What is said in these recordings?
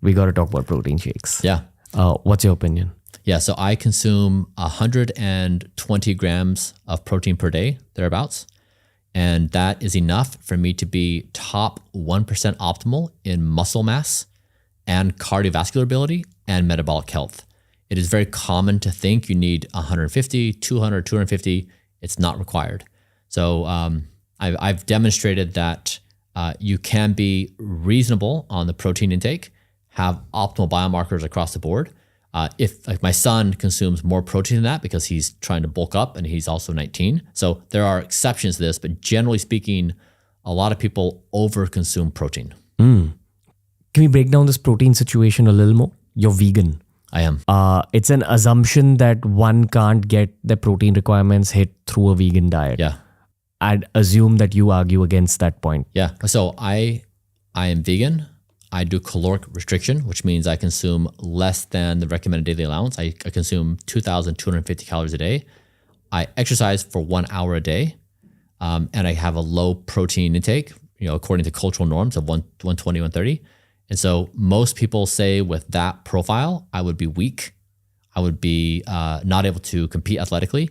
we got to talk about protein shakes. Yeah. What's your opinion? Yeah. So I consume 120 grams of protein per day, thereabouts. And that is enough for me to be top 1% optimal in muscle mass and cardiovascular ability and metabolic health. It is very common to think you need 150, 200, 250. It's not required. So I've demonstrated that you can be reasonable on the protein intake, have optimal biomarkers across the board. If like my son consumes more protein than that because he's trying to bulk up and he's also 19. So there are exceptions to this, but generally speaking, a lot of people overconsume protein. Can we break down this protein situation a little more? You're vegan. I am. It's an assumption that one can't get the protein requirements hit through a vegan diet. Yeah. I'd assume that you argue against that point. Yeah. So I am vegan. I do caloric restriction, which means I consume less than the recommended daily allowance. I consume 2,250 calories a day. I exercise for 1 hour a day, and I have a low protein intake, according to cultural norms of 120, 130. And so most people say with that profile, I would be weak. I would be not able to compete athletically.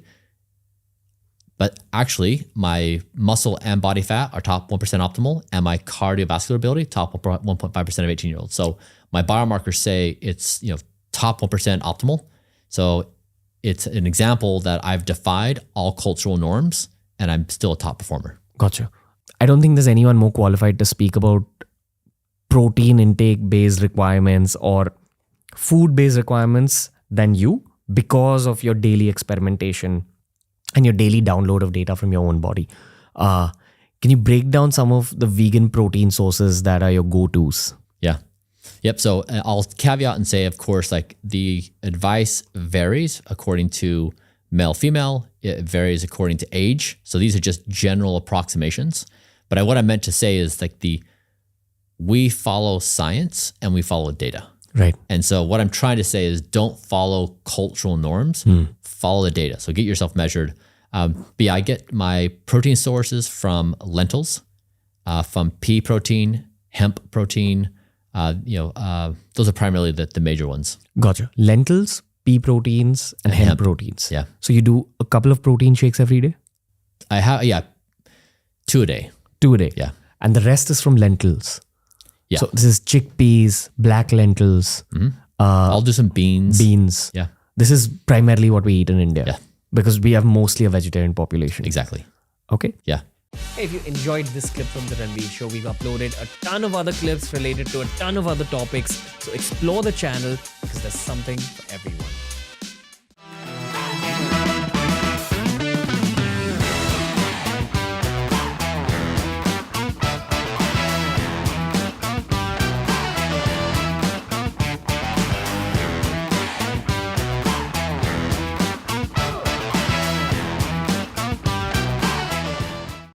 But actually, my muscle and body fat are top 1% optimal, and my cardiovascular ability, top 1.5% of 18-year-olds. So my biomarkers say it's top 1% optimal. So it's an example that I've defied all cultural norms, and I'm still a top performer. Gotcha. I don't think there's anyone more qualified to speak about protein intake-based requirements or food-based requirements than you because of your daily experimentation and your daily download of data from your own body. Can you break down some of the vegan protein sources that are your go-tos? Yeah. Yep. So I'll caveat and say, of course, like the advice varies according to male, female. It varies according to age. So these are just general approximations. But what I meant to say is like we follow science and we follow data. Right. And so what I'm trying to say is don't follow cultural norms, follow the data. So get yourself measured. But yeah, I get my protein sources from lentils, from pea protein, hemp protein. Those are primarily the major ones. Gotcha. Lentils, pea proteins, and hemp proteins. Yeah. So you do a couple of protein shakes every day? I have, 2 a day. 2 a day. Yeah. And the rest is from lentils. Yeah. So this is chickpeas, black lentils. I'll do some beans. Beans. Yeah. This is primarily what we eat in India. Yeah. Because we have mostly a vegetarian population. Exactly. Okay. Yeah. Hey, if you enjoyed this clip from The Ranveer Show, we've uploaded a ton of other clips related to a ton of other topics. So explore the channel because there's something for everyone.